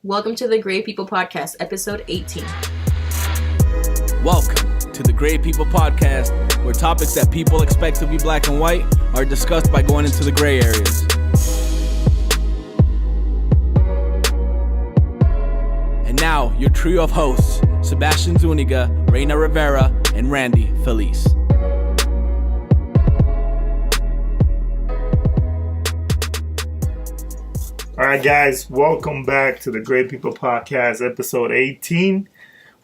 Welcome to the Gray People Podcast, episode 18. Welcome to the Gray People Podcast, where topics that people expect to be black and white are discussed by going into the gray areas. And now, your trio of hosts, Sebastian Zuniga, Reina Rivera, and Randy Felice. All right, guys, welcome back to the Great People Podcast, episode 18.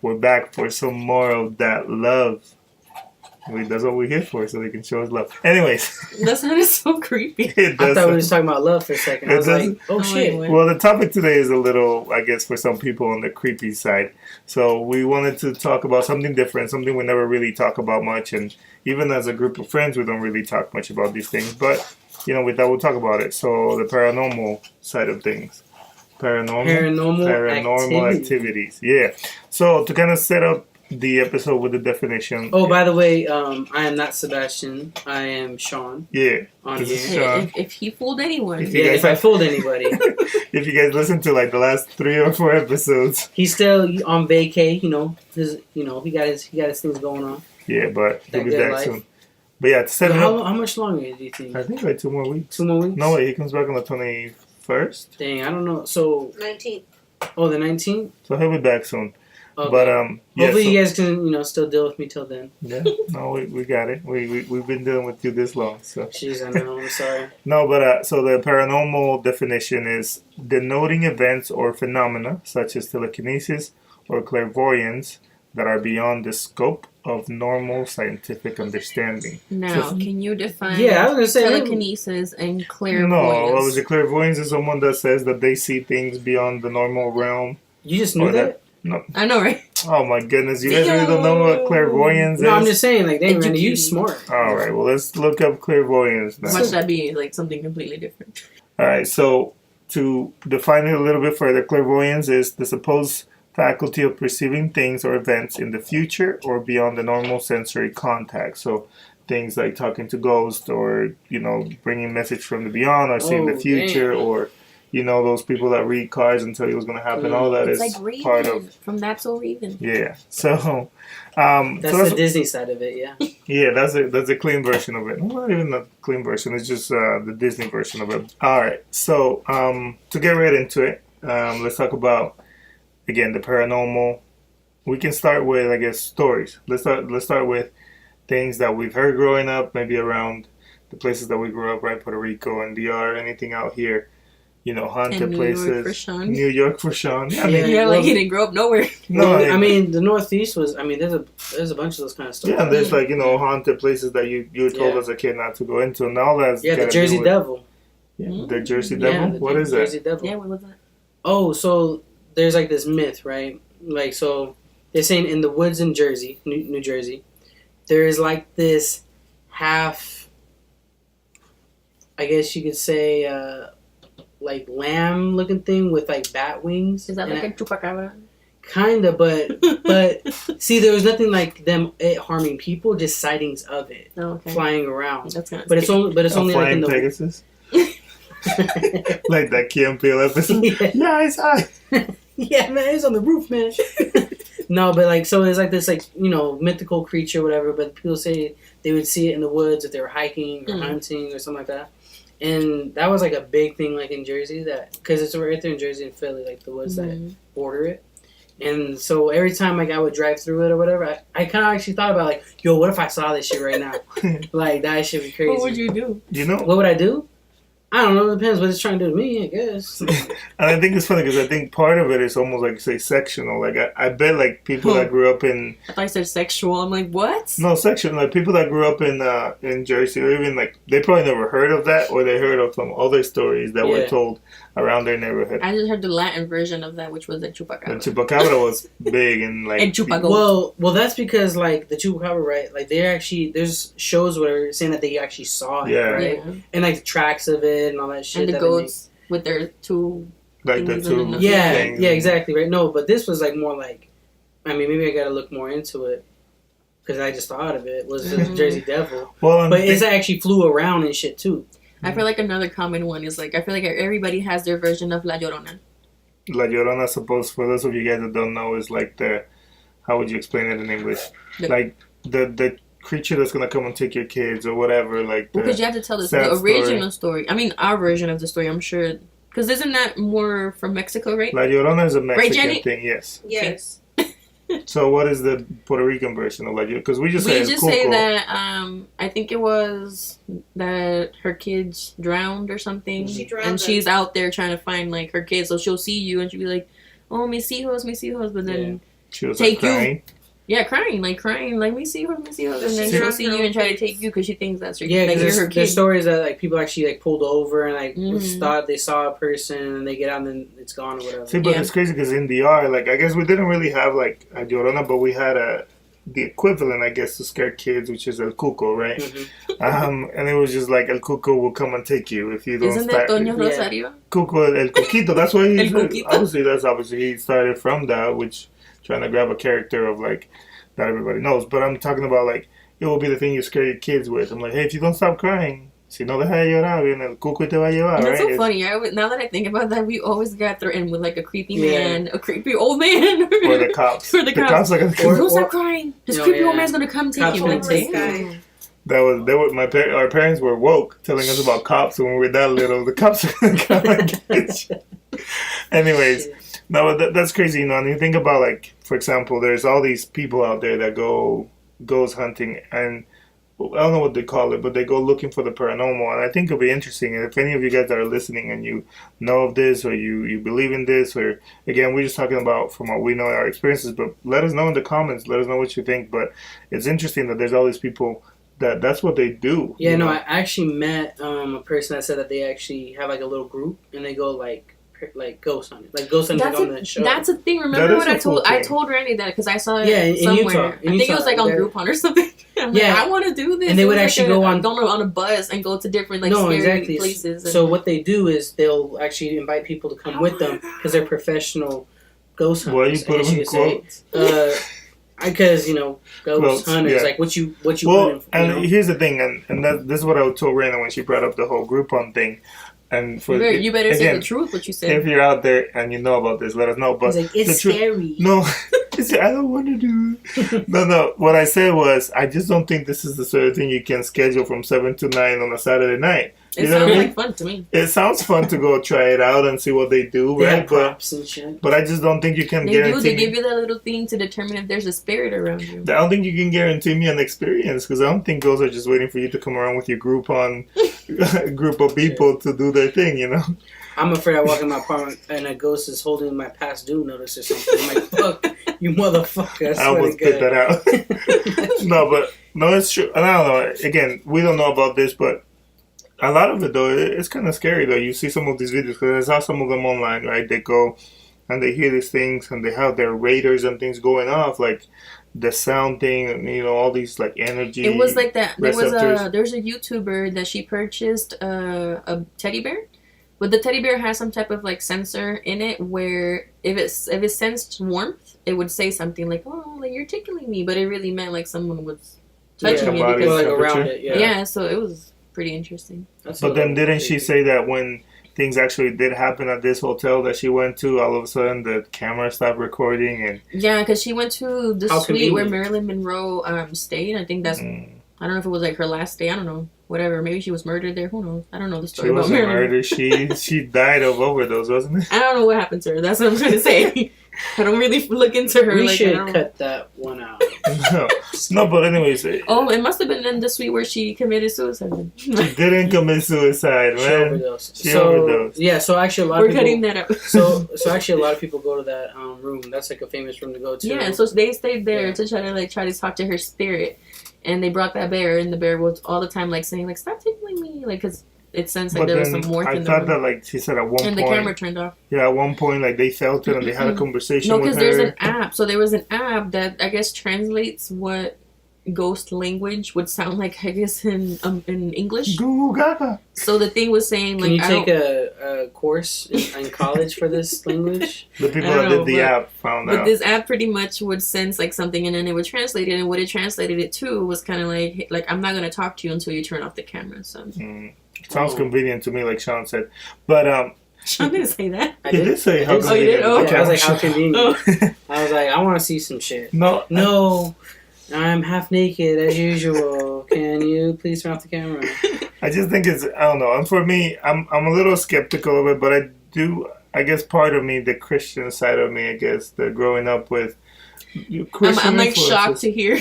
We're back for some more of that love. That's what we're here for, so they can show us love. Anyways. That sounded so creepy. I thought we were talking about love for a second. I was like, oh shit. Well, the topic today is a little, I guess, for some people on the creepy side. So we wanted to talk about something different, something we never really talk about much. And even as a group of friends, we don't really talk much about these things. But we thought we'll talk about it. So the paranormal side of things. Paranormal activities. Yeah. So to kind of set up the episode with the definition. Oh, by the way, I am not Sebastian. I am Sean. Yeah. On this here. is Sean. If he fooled anyone. If I fooled anybody. If you guys listen to like the last 3 or 4 episodes. He's still on vacay, he got his things going on. Yeah, but he'll be back soon. But yeah, to set it up. How much longer do you think? I think like 2 more weeks. 2 more weeks? No, wait, he comes back on the 21st. Dang, I don't know. So 19th. Oh, the 19th? So he'll be back soon. Okay. But hopefully you guys can still deal with me till then. Yeah, no, we got it. We've been dealing with you this long, so. Jeez, I know. I'm sorry. No, but so the paranormal definition is denoting events or phenomena such as telekinesis or clairvoyance that are beyond the scope of normal scientific understanding. Now, can you define I was gonna say telekinesis and clairvoyance? No, what was it? Clairvoyance is someone that says that they see things beyond the normal realm. You just knew that? No. I know, right? Oh my goodness, you guys really don't know what clairvoyance is? No, I'm just saying, like, Randy, you smart. Alright, well, let's look up clairvoyance now. Watch that be like something completely different. Alright, so to define it a little bit further, clairvoyance is the supposed faculty of perceiving things or events in the future or beyond the normal sensory contact. So things like talking to ghosts or, bringing message from the beyond or seeing the future or, those people that read cards and tell you what's going to happen. All that it's is like part of... From That's So Raven. Yeah. So... that's the Disney side of it, yeah. Yeah, that's a clean version of it. Well, not even a clean version. It's just the Disney version of it. All right. So to get right into it, let's talk about, again, the paranormal. We can start with, I guess, stories. Let's start with things that we've heard growing up, maybe around the places that we grew up, right? Puerto Rico and DR, anything out here. Haunted places. New York for Sean. Yeah, like he didn't grow up nowhere. No, I mean, the Northeast was. I mean, there's a bunch of those kind of stories. Yeah, and there's haunted places that you were told as a kid not to go into, and all that's the Jersey Devil. Yeah, the Jersey Devil. What is Jersey that? Devil. Yeah, what was that? Oh, so there's like this myth, right? Like, so they're saying in the woods in Jersey, New Jersey, there is like this half. I guess you could say. Like lamb looking thing with like bat wings. Is that like a chupacabra? Kinda, but see, there was nothing like it harming people, just sightings of it flying around. That's kind of but it's only like in the Pegasus. Like that Key and Peele episode. Yeah, it's high. Yeah, man, it's on the roof, man. No, but like, so it's like this, like, mythical creature, whatever. But people say they would see it in the woods if they were hiking or hunting or something like that. And that was like a big thing, like in Jersey, because it's right there in Jersey and Philly, like the woods that border it. And so every time like I would drive through it or whatever, I kind of actually thought about like, yo, what if I saw this shit right now? Like that shit would be crazy. What would you do? What would I do? I don't know. It depends what it's trying to do to me, I guess. And I think it's funny because I think part of it is almost like, say, sectional. Like, I bet, like, people that grew up in... I thought you said sexual. I'm like, what? No, sectional. Like, people that grew up in Jersey, or even, like, they probably never heard of that, or they heard of some other stories that were told around their neighborhood. I just heard the Latin version of that, which was the chupacabra. The chupacabra was big and, like... And chupagoat. Well, that's because, like, the chupacabra, right? Like, there's shows where saying that they actually saw it, right? Yeah. And, like, the tracks of it and all that shit. And the goats with their two... Like the two... Yeah, exactly, right? No, but this was, like, more like... I mean, maybe I gotta look more into it. Because I just thought of it. Was the Jersey Devil. Well, but it actually flew around and shit, too. I feel like another common one is, like, I feel like everybody has their version of La Llorona. La Llorona, suppose, for those of you guys that don't know, is like the, how would you explain it in English? Like the creature that's gonna come and take your kids or whatever. Like because you have to tell the original story. I mean, our version of the story. I'm sure, because isn't that more from Mexico, right? La Llorona is a Mexican right, thing. Yes. Yes. So what is the Puerto Rican version of La Llorona? Because we just say that I think it was that her kids drowned or something, and she's out there trying to find like her kids. So she'll see you and she'll be like, "Oh, mis hijos," but then she was take like crying. you. Yeah, crying, like, mis hijos, and then she'll see you and try to take you because she thinks that's her. Yeah, like, because you're her kid. there's stories that like people actually like pulled over and like thought they saw a person and they get out and then it's gone or whatever. See, but it's crazy because in DR, like, I guess we didn't really have like a Llorona, but we had the equivalent, I guess, to scare kids, which is El Cuco, right? And it was just like El Cuco will come and take you if you don't. Isn't that Doña Rosario? Cuco, El Coquito. That's why El Coquito. Obviously he started from that, which trying to grab a character of like that everybody knows. But I'm talking about like it will be the thing you scare your kids with. I'm like, hey, if you don't stop crying, si no deja de llorar, viene el cuco y te va a llevar. And right? it's so funny. Now that I think about that, we always got threatened with like a creepy man, a creepy old man, or the cops. or the cops. Like, don't stop crying. This creepy old man's gonna come take you. Our parents were woke, telling us about cops when we were that little. The cops are gonna come and get you. Anyways, no, that's crazy, you know. And you think about like, for example, there's all these people out there that go ghost hunting, and I don't know what they call it, but they go looking for the paranormal. And I think it'll be interesting. And if any of you guys that are listening and you know of this, or you believe in this, or again, we're just talking about from what we know, our experiences. But let us know in the comments. Let us know what you think. But it's interesting that there's all these people that's what they do. Yeah, no, I actually met a person that said that they actually have like a little group and they go like ghost hunting, like ghost hunting on the show. That's a thing. Remember what I told Randy that because I saw it in somewhere. Utah. I think it was like on Groupon or something. I'm like, I want to do this. And they would actually go on a bus and go to different scary places. So what they do is they'll actually invite people to come with them because they're professional ghost hunters. Why you put them in quotes? Because ghost hunters, like what you here's the thing, and this is what I told Raina when she brought up the whole Groupon thing. And you better say the truth. What you said. If you're out there and you know about this, let us know. But it's scary. No, I don't want to do it. No. What I said was, I just don't think this is the sort of thing you can schedule from 7 to 9 on a Saturday night. It sounds like fun to me. It sounds fun to go try it out and see what they do, they right? Have props and shit. But I just don't think you can guarantee. They give you that little thing to determine if there's a spirit around you. I don't think you can guarantee me an experience because I don't think those are just waiting for you to come around with your group of people to do their thing, you know. I'm afraid I walk in my apartment and a ghost is holding my past due notice or something. I'm like, fuck, you motherfucker. I almost spit that out. No, it's true. And I don't know. Again, we don't know about this, but a lot of it, though, it's kind of scary, though. You see some of these videos, because I saw some of them online, right? They go and they hear these things, and they have their radars and things going off, like the sound thing, and, all these, like, energy. It was like that. There's a YouTuber that she purchased a teddy bear, but the teddy bear has some type of, like, sensor in it where if it sensed warmth, it would say something like, oh, like, you're tickling me, but it really meant, like, someone was touching me. Because, like, around it, yeah, so it was pretty interesting. But then didn't she say that when things actually did happen at this hotel that she went to, all of a sudden the camera stopped recording? And yeah, because she went to the suite where Marilyn Monroe stayed. I think that's I don't know if it was like her last day. I don't know. Whatever. Maybe she was murdered there. Who knows? I don't know the story about Marilyn. Murdered. She died of overdose, wasn't it? I don't know what happened to her. That's what I'm trying to say. I don't really look into her. We should cut that one out. No, but anyways. It must have been in the suite where she committed suicide. She didn't commit suicide, man. She overdosed. Yeah, so actually a lot of people... We're cutting that up. so actually a lot of people go to that room. That's like a famous room to go to. Yeah, so they stayed there to try to talk to her spirit. And they brought that bear, and the bear was all the time like saying like, "Stop tickling me," like because it sensed like there was some warmth in the room. I thought that like she said at one point, and the camera turned off. Yeah, at one point like they felt it and they had a conversation. No, because there's an app. So there was an app that I guess translates what ghost language would sound like. I guess in English. Goo gaga. So the thing was saying like, can you take a course in college for this language? The people that did the app found out. But this app pretty much would sense like something, and then it would translate it. And what it translated it to was kind of like I'm not gonna talk to you until you turn off the camera. So sounds convenient to me, like Sean said. But Sean didn't say that. I He did say how I come Oh, you they did? get Oh. the Yeah, I was like, how camera convenient. Oh. I was like, I want to see some shit. shot. No, No, I'm half naked as usual. Can you please turn off the camera? I just think it's, I don't know. And for me, I'm a little skeptical of it, but I guess part of me, the Christian side of me, I guess, the growing up with Christian I'm like influences. shocked to hear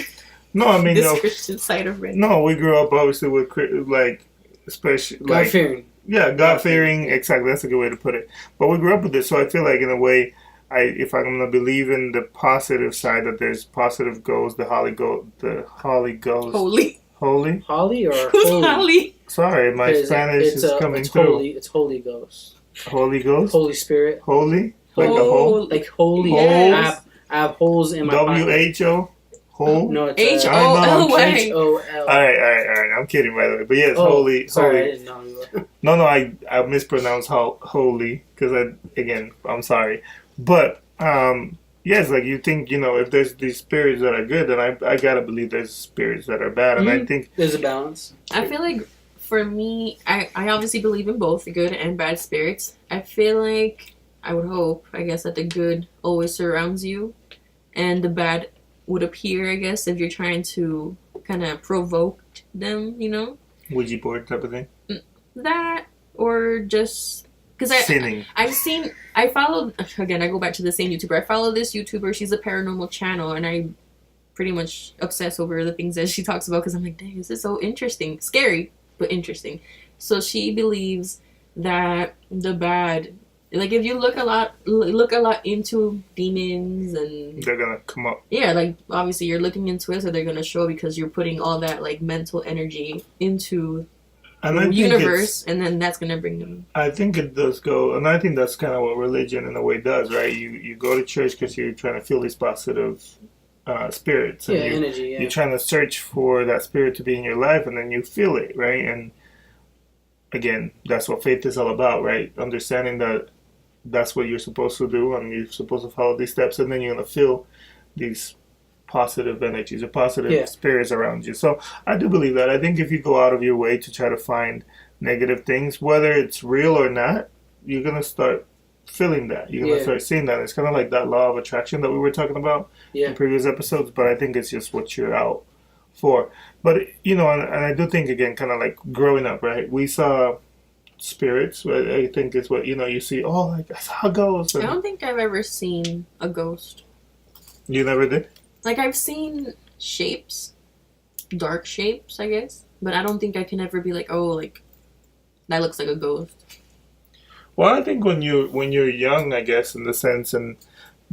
No, I mean, this no, Christian side of Red. no, we grew up obviously with, like, especially, like, God-fearing. yeah, God-fearing, exactly, that's a good way to put it. But we grew up with it, so I feel like, in a way, if I'm going to believe in the positive side, that there's positive ghosts, the Holy Ghost, Holy. Holy? Holly or Who's holy? Holly? Sorry, my Spanish is coming it's through. Holy. It's Holy Ghost. Holy Ghost? Holy Spirit. Holy? Like a Oh, hole? Like holy. Yes. I have holes in my pocket. WHO? Hole? No, it's H-O-L-Y. H-O-L. Alright. I'm kidding, by the way. But yes, holy. Sorry, I Holy. didn't know you were. No, I mispronounced holy because I'm sorry. But yes, like you think, if there's these spirits that are good, then I gotta believe there's spirits that are bad, and I think There's a balance. I feel like for me, I obviously believe in both good and bad spirits. I feel like, I would hope, I guess, that the good always surrounds you and the bad would appear, I guess, if you're trying to kind of provoke them, Ouija board type of thing. That, or just, because Sinning. I follow, again, I go back to the same YouTuber. I follow this YouTuber. She's a paranormal channel, and I pretty much obsess over the things that she talks about because I'm like, dang, this is so interesting. Scary, but interesting. So she believes that the bad, like if you look a lot into demons and They're gonna come up. yeah, like obviously you're looking into it, so they're gonna show because you're putting all that like mental energy into And I the think universe, and then that's gonna bring them. I think it does go, and I think that's kind of what religion in a way does, right? You go to church because you're trying to feel these positive spirits. And Energy, yeah. You're trying to search for that spirit to be in your life, and then you feel it, right? And again, that's what faith is all about, right? Understanding that that's what you're supposed to do, and you're supposed to follow these steps, and then you're going to feel these positive energies or positive spirits around you. So I do believe that. I think if you go out of your way to try to find negative things, whether it's real or not, you're going to start feeling that. You're going to start seeing that. It's kind of like that law of attraction that we were talking about in previous episodes, but I think it's just what you're out for. But, and I do think, again, kind of like growing up, right? We saw spirits. I think it's what, you see, like, I saw a ghost. I don't think I've ever seen a ghost. You never did? Like, I've seen shapes, dark shapes, I guess, but I don't think I can ever be like, oh, like, that looks like a ghost. Well, I think when you're young, I guess, in the sense, and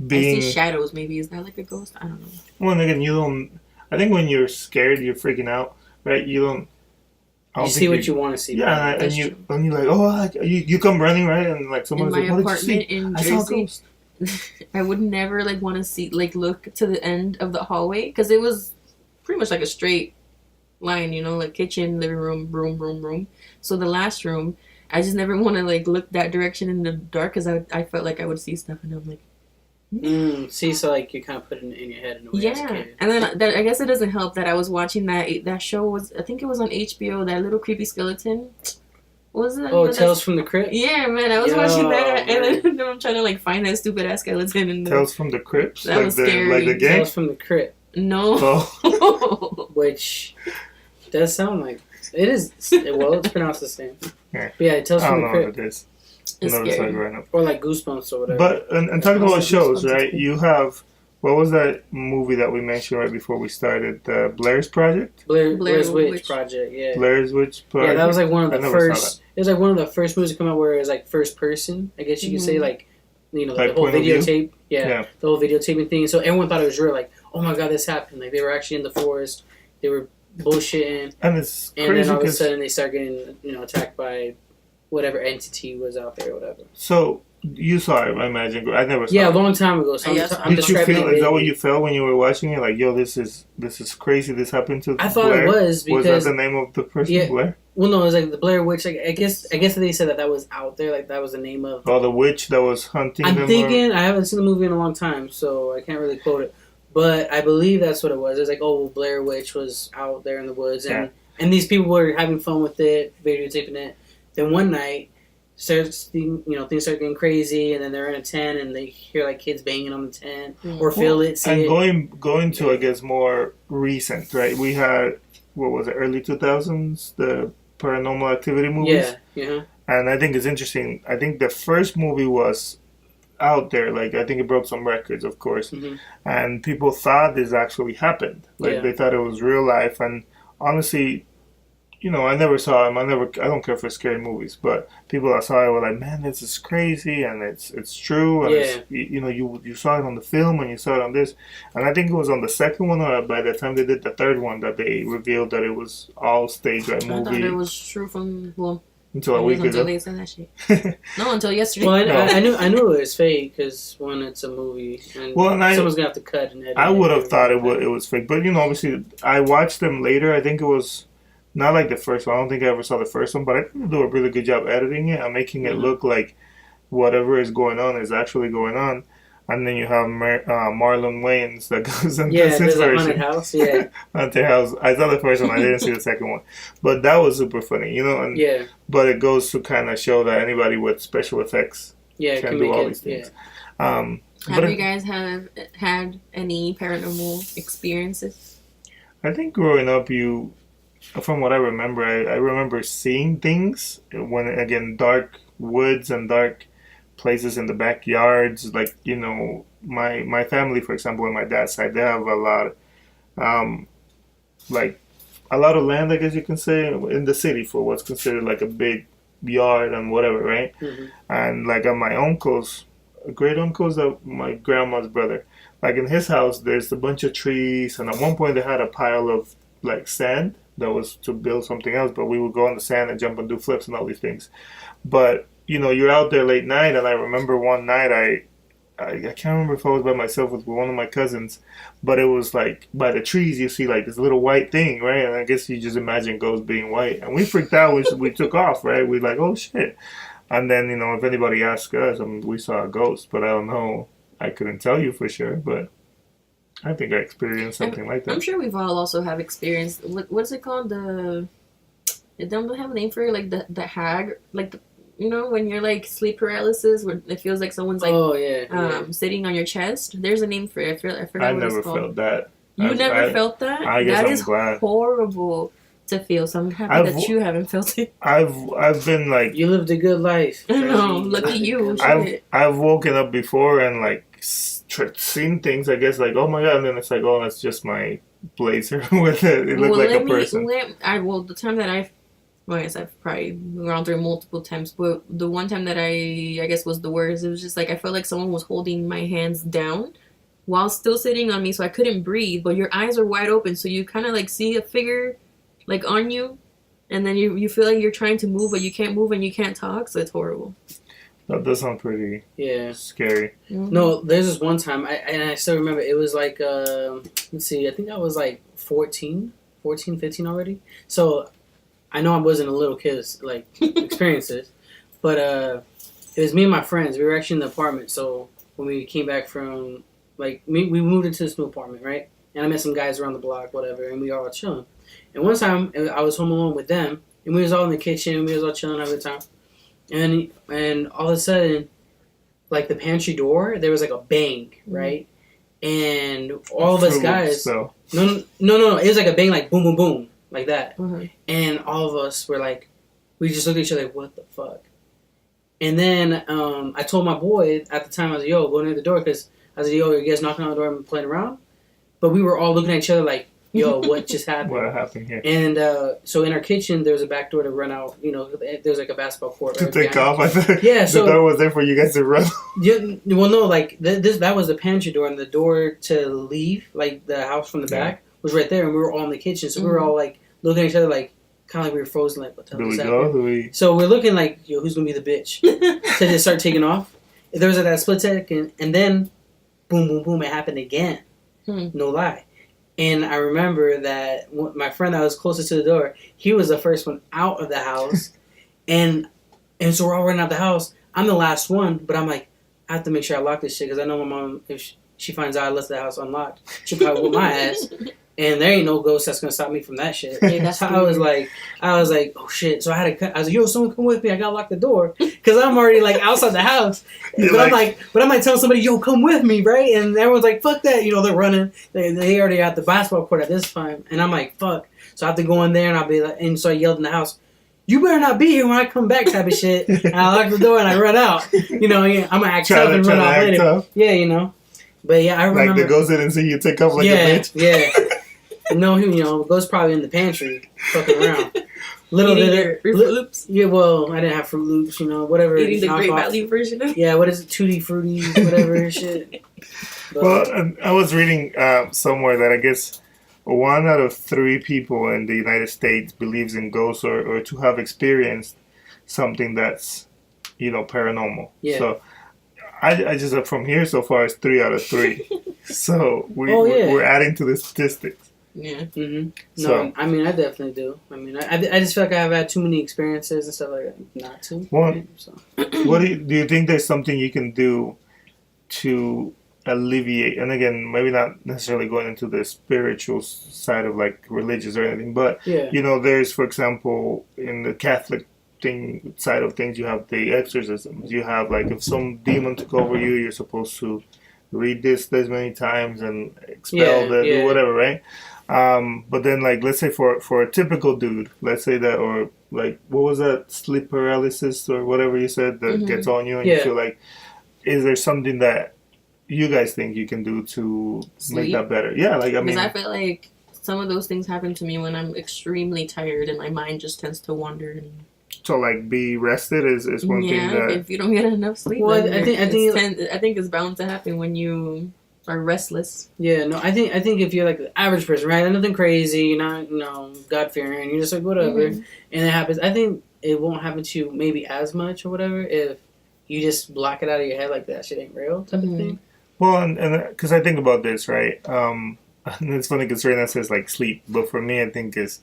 being... I see shadows, maybe. Is that like a ghost? I don't know. Well, and again, you don't... I think when you're scared, you're freaking out, right? You don't... You see what you want to see. Yeah, and you're like, like, you come running, right? And like someone's like, what did you see? In I saw a Jersey, ghost. I would never like want to see, like, look to the end of the hallway because it was pretty much like a straight line, like kitchen, living room, room. So the last room, I just never want to like look that direction in the dark because I felt like I would see stuff, and I'm like, see, so like you kind of put it in your head in a way. yeah. And then that, I guess it doesn't help that I was watching that show was, I think it was on HBO, that little creepy skeleton. What was it? Oh, Tales from the Crypt? Yeah, man, I was watching that, and then I'm trying to like find that stupid ass skeleton. And Tales from the Crypt? That was scary. Like the game? Tales from the Crypt. No. Oh. Which does sound like it is. Well, it's pronounced the same. Yeah. But yeah, Tales from the I don't know Crypt. what it is. It's scary. Right now. Or like Goosebumps or whatever. But and talking about shows, right? You have, what was that movie that we mentioned right before we started? Blair's Project? Blair's Witch Project, yeah. Blair's Witch Project. Yeah, that was like one of the first. It was like one of the first movies to come out where it was like first person. I guess you could say, like, the like whole point of view? videotape. Yeah, the whole videotaping thing. So everyone thought it was real. Like, oh my god, this happened. Like they were actually in the forest. They were bullshitting. And it's crazy. And then all of a sudden they start getting attacked by whatever entity was out there or whatever. So you saw it, I imagine. I never saw it. Yeah, a long time ago. So I'm Did you feel? it. Is that what you felt when you were watching it? Like, yo, this is crazy. This happened to. I thought Blair? it was because was that the name of the person? Yeah. Blair? Well, no, it was like the Blair Witch. Like, I guess they said that was out there. Like that was the name of. Oh, the witch that was hunting. I'm them thinking. I haven't seen the movie in a long time, so I can't really quote it. But I believe that's what it was. It was like, oh, Blair Witch was out there in the woods, and these people were having fun with it, videotaping it. Then one night, things start getting crazy, and then they're in a tent and they hear like kids banging on the tent or feel it, see and it. going to I guess more recent, right? We had what was it, early 2000s, the Paranormal Activity movies. Yeah. And I think it's interesting. I think the first movie was out there. Like I think it broke some records, of course, and people thought this actually happened. Like they thought it was real life. And honestly, I never saw him. I don't care for scary movies, but people that saw it were like, "Man, this is crazy," and it's true. And it's, you saw it on the film and you saw it on this, and I think it was on the second one, or by the time they did the third one, that they revealed that it was all stage right movie. I thought it was true from until a week ago. Until they said that shit. No, until yesterday. Well, I knew it was fake because one, it's a movie, and someone's gonna have to cut and edit. I would have thought it was fake, but obviously, I watched them later. I think it was. Not like the first one. I don't think I ever saw the first one, but I think they do a really good job editing it and making it look like whatever is going on is actually going on. And then you have Marlon Wayans that goes and does his version. Haunted House. Haunted House. I saw the first one. I didn't see the second one, but that was super funny, And but it goes to kind of show that anybody with special effects can do all these things. Have you guys had any paranormal experiences? I think growing up, from what I remember, I remember seeing things when, again, dark woods and dark places in the backyards. Like, my family, for example, on my dad's side, they have a lot, a lot of land, I guess you can say, in the city for what's considered like a big yard and whatever, right? And like on my uncle's, great uncle's, my grandma's brother, like in his house, there's a bunch of trees, and at one point they had a pile of like sand that was to build something else, but we would go on the sand and jump and do flips and all these things. But you're out there late night, and I remember one night I can't remember if I was by myself with one of my cousins, but it was like by the trees you see like this little white thing, right? And I guess you just imagine ghosts being white, and we freaked out. We took off, right? We like, oh shit. And then if anybody asked us, we saw a ghost, but I don't know. I couldn't tell you for sure, but I think I experienced something like that. I'm sure we've all also have experienced, what's it called? It don't have a name for it, like the hag, like when you're like sleep paralysis, where it feels like someone's like sitting on your chest. There's a name for it. I forgot what it's called. I never felt that. You never felt that? I guess that is glad. Horrible to feel. So I'm happy that you haven't felt it. I've been like, you lived a good life. I know, lucky you. I've woken up before and like seen things, I guess, like, oh my god, and then it's like, oh, that's just my blazer with it. It looked like a person. The time that I've probably gone through multiple times, but the one time that I guess was the worst, it was just like I felt like someone was holding my hands down while still sitting on me, so I couldn't breathe, but your eyes are wide open, so you kind of like see a figure like on you, and then you feel like you're trying to move, but you can't move and you can't talk, so it's horrible. That does sound pretty scary. No, there's this one time, I still remember, it was like, let's see, I think I was like 14, 15 already. So I know I wasn't a little kid, like, experiences, but it was me and my friends. We were actually in the apartment, so when we came back from, like, we moved into this new apartment, right? And I met some guys around the block, whatever, and we were all chilling. And one time, I was home alone with them, and we was all in the kitchen, we was all chilling, having a good time. And all of a sudden, like the pantry door, there was like a bang, right? And all of us guys, no, it was like a bang, like boom, boom, boom, like that. And all of us were like, we just looked at each other like, what the fuck? And then I told my boy at the time, I was like, yo, go near the door, because I was like, yo, are you guys knocking on the door and playing around? But we were all looking at each other like, yo, what just happened? What happened here? And so in our kitchen, there was a back door to run out. There's like a basketball court. To take off, I think. Yeah, so the door was there for you guys to run. Well, no, like that was the pantry door, and the door to leave, like the house from the back, was right there, and we were all in the kitchen, so we were all like looking at each other, like kind of like we were frozen, like what the hell is happening? So we're looking like, yo, who's gonna be the bitch to just start taking off? There was like that split second, and then boom, boom, boom, it happened again. No lie. And I remember that my friend that was closest to the door, he was the first one out of the house. and so we're all running out the house. I'm the last one, but I'm like, I have to make sure I lock this shit, because I know my mom, if she finds out I left the house unlocked, she'll probably whoop my ass. And there ain't no ghost that's gonna stop me from that shit. Yeah, that's So I was like, oh shit. So I had to. I was like, yo, someone come with me. I gotta lock the door because I'm already like outside the house. You're But like- I'm like telling somebody, yo, come with me, right? And everyone's like, fuck that. You know, they're running. They already at the basketball court at this time, and I'm like, fuck. So I have to go in there, and I'll be like, and so I yelled in the house, you better not be here when I come back, type of shit. And I lock the door and I run out. You know, yeah, I'm gonna act tough and run off later. Tough. Yeah, you know. But yeah, I remember. Like the ghost didn't see you take off like yeah, a bitch. yeah. No, you know, ghost probably in the pantry, fucking around. Little Eating bit your of Fruit Loops. Yeah, well, I didn't have Fruit Loops, you know, whatever. Eating the Great knockoff. Value version of it. Yeah, what is it? Tutti Frutti, whatever shit. But, Well, I was reading somewhere that I guess 1 out of 3 people in the United States believes in ghosts or to have experienced something that's, paranormal. Yeah. So I just from here so far it's 3 out of 3. So Oh, yeah. we're adding to the statistics. Yeah. no, So- I mean, I definitely do. I mean, I just feel like I've had too many experiences and stuff like that not to. Well, So. What do you think there's something you can do to alleviate, and again, maybe not necessarily going into the spiritual side of like religious or anything, but Yeah. there's, for example, in the Catholic thing side of things, you have the exorcisms. You have like if some demon took over you, you're supposed to read this many times and expel Yeah. whatever, right? But then like let's say for a typical dude, let's say that, or like what was that, sleep paralysis or whatever you said that gets on you and you Yeah. feel like, is there something that you guys think you can do to make Sleep? that better? Yeah, like I Because mean, I feel like some of those things happen to me when I'm extremely tired and my mind just tends to wander. And, so like be rested is one thing yeah, that if you don't get enough sleep, Well, then I think it's bound to happen when you are restless. Yeah, no, I think if you're like the average person, right? Nothing crazy, you're not, God fearing, you're just like whatever, Mhm. and it happens. I think it won't happen to you maybe as much or whatever if you just block it out of your head like that shit ain't real type Mhm. of thing. well, and because I think about this, right? And it's funny because Serena says like sleep, but for me, I think it's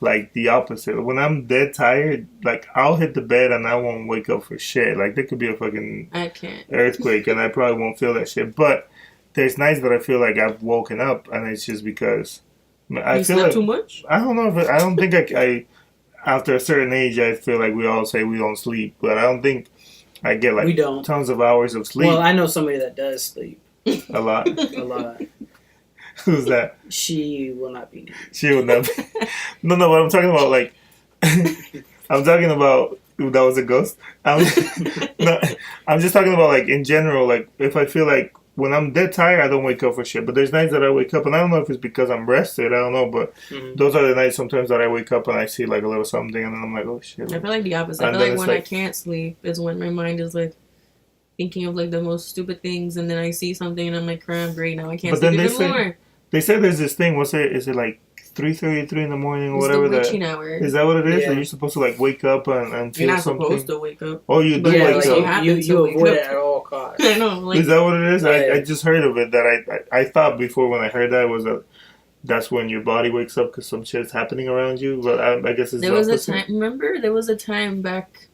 like the opposite. When I'm dead tired, like I'll hit the bed and I won't wake up for shit. Like there could be a fucking I can't. earthquake and I probably won't feel that shit. But there's nights that I feel like I've woken up and it's just because I You feel slept like too much? I don't know if I don't think I after a certain age I feel like we all say we don't sleep, but I don't think I get like We don't. tons of hours of sleep. Well, I know somebody that does sleep A lot. a lot. Who's that? She will not be named. She would never. No, but I'm talking about like. I'm talking about that was a ghost. No, I'm just talking about like in general. Like if I feel like when I'm dead tired, I don't wake up for shit. But there's nights that I wake up, and I don't know if it's because I'm rested. I don't know, but Mhm. those are the nights sometimes that I wake up and I see like a little something, and then I'm like, oh shit. I feel like the opposite. I And feel then like it's when I like- can't sleep is when my mind is like thinking of like the most stupid things, and then I see something and I'm like, crap, great, now I can't But sleep then they even say- more. They say there's this thing. What's it? Is it like 3:33 in the morning or It's whatever? the That witching hour. is that what it is? Yeah. That you're supposed to like wake up and feel You're not something. supposed to wake up. Oh, you do But Yeah, wake like, up. you have- you to wake avoid up. it at all costs. I know, like Is that what it is? Yeah. I just heard of it. That I thought before when I heard that was that's when your body wakes up because some shit's happening around you. But I guess it's there was a opposite. time. Remember, there was a time back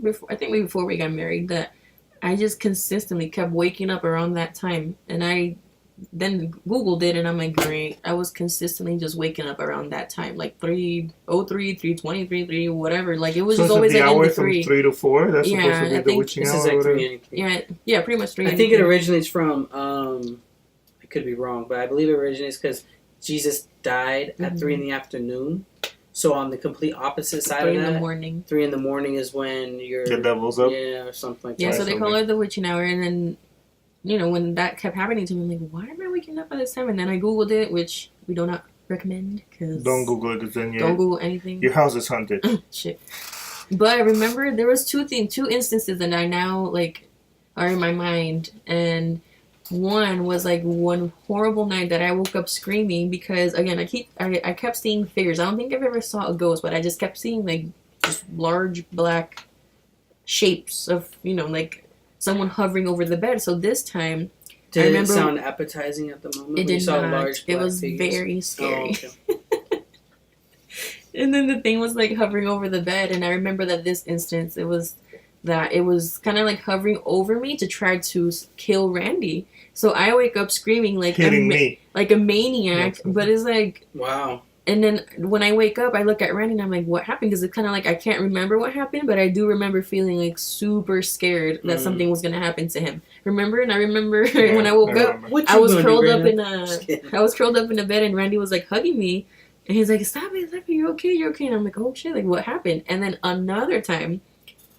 before. I think before we got married that I just consistently kept waking up around that time, and I then Googled it, and I'm like, great. I was consistently just waking up around that time, like 3:03, 3:23, 3 whatever. Like it was So just is it always the like in hour the from 3. 3 to 4? That's Yeah, supposed to be I the think witching This hour is or like whatever. 3 anything. Yeah, pretty much 3. I think it originates from, I could be wrong, but I believe it originates because Jesus died at 3 in the afternoon. So on the complete opposite side 3 of in that, the morning. 3 in the morning is when you're... The devil's up. Yeah, or something like Yeah, that. so they call something. it the witching hour, and then, when that kept happening to me, I'm like, why am I waking up at this time? And then I Googled it, which we do not recommend, because... Don't Google it because then Don't Google anything. your house is haunted. Shit. But I remember there was two instances that I now, like, are in my mind, and one was, like, one horrible night that I woke up screaming because, again, I kept seeing figures. I don't think I've ever saw a ghost, but I just kept seeing, like, just large black shapes of, like, someone hovering over the bed. So this time, Did I it remember- sound appetizing at the moment? it when you did saw not. large It black was figures? very scary. Oh, okay. And then the thing was like hovering over the bed, and I remember that this instance, it was that it was kind of like hovering over me to try to kill Randy. So I wake up screaming like like a maniac, but it's like wow. And then when I wake up, I look at Randy and I'm like, what happened? Because it's kind of like I can't remember what happened, but I do remember feeling like super scared that something was going to happen to him. Remember? And I remember when I woke up, I was curled up in a bed and Randy was like hugging me. And he's like, stop it, you're okay, you're okay. And I'm like, oh shit, like what happened? And then another time,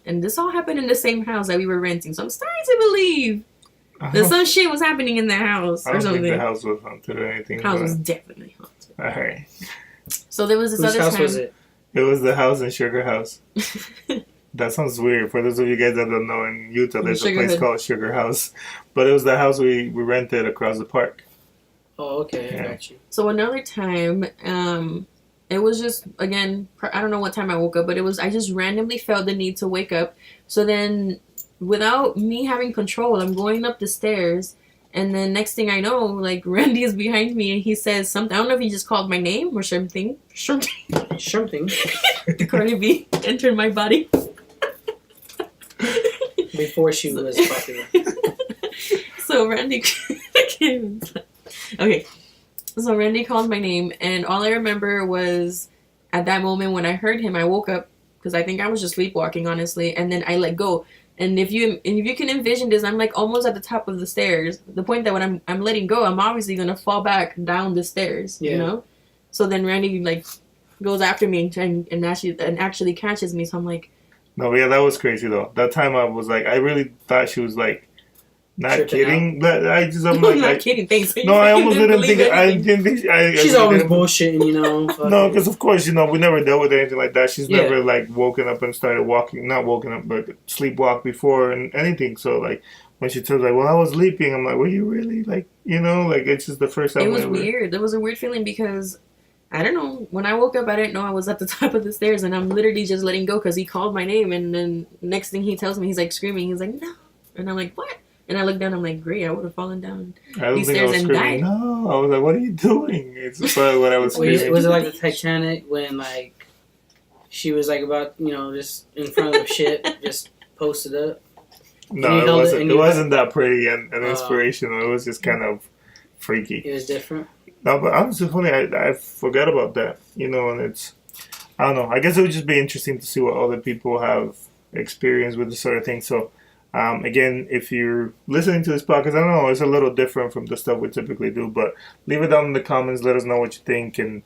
and this all happened in the same house that we were renting. So I'm starting to believe that some shit was happening in the house or something. I don't think the house was haunted or anything. The house was definitely haunted. All right. So there was this Whose other house time. was it? It was the house in Sugar House. That sounds weird. For those of you guys that don't know, in Utah, there's a place called Sugar House. But it was the house we rented across the park. Oh, okay. I got you. So another time, it was just, again, I don't know what time I woke up, but I just randomly felt the need to wake up. So then, without me having control, I'm going up the stairs. And then next thing I know, like, Randy is behind me and he says something. I don't know if he just called my name or something. Something. Cardi B entered my body. Before she was popular. So Randy came. Okay. So Randy called my name, and all I remember was at that moment when I heard him, I woke up because I think I was just sleepwalking, honestly, and then I let go. And if you can envision this, I'm like almost at the top of the stairs. The point that when I'm letting go, I'm obviously gonna fall back down the stairs, you know. So then Randy like goes after me and actually catches me. So I'm like, no, yeah, that was crazy though. That time I was like, I really thought she was like. Not kidding, but I'm like, not kidding. Thanks. No, I almost didn't think. I didn't think. She's always bullshitting, you know. No, because of course, you know, we never dealt with anything like that. She's never like woken up and started walking. Not woken up, but sleepwalk before and anything. So like when she tells like, "Well, I was sleeping," I'm like, "Were you really?" Like, you know, like it's just the first time. It was weird. There was a weird feeling because I don't know. When I woke up, I didn't know I was at the top of the stairs, and I'm literally just letting go because he called my name, and then next thing he tells me, he's like screaming. He's like, "No," and I'm like, "What?" And I looked down, I'm like, great, I would have fallen down these stairs and died. No, I was like, what are you doing? It's probably what I was screaming. Was it like the Titanic when, like, she was, like, about, you know, just in front of the ship, just posted up? No, it wasn't that pretty and inspirational. It was just kind of freaky. It was different? No, but honestly, funny, I forgot about that, you know, and it's, I don't know. I guess it would just be interesting to see what other people have experienced with this sort of thing. So, again, if you're listening to this podcast, I don't know, it's a little different from the stuff we typically do, but leave it down in the comments. Let us know what you think and,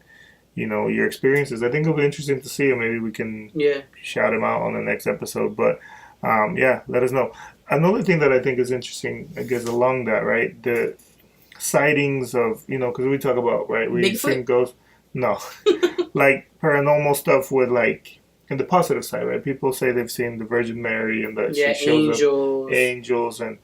you know, your experiences. I think it'll be interesting to see, and maybe we can shout them out on the next episode. But, let us know. Another thing that I think is interesting, I guess, along that, right, the sightings of, you know, because we talk about, right, we've seen ghosts. No. Like, paranormal stuff with, like, in the positive side, right? People say they've seen the Virgin Mary and that she shows angels and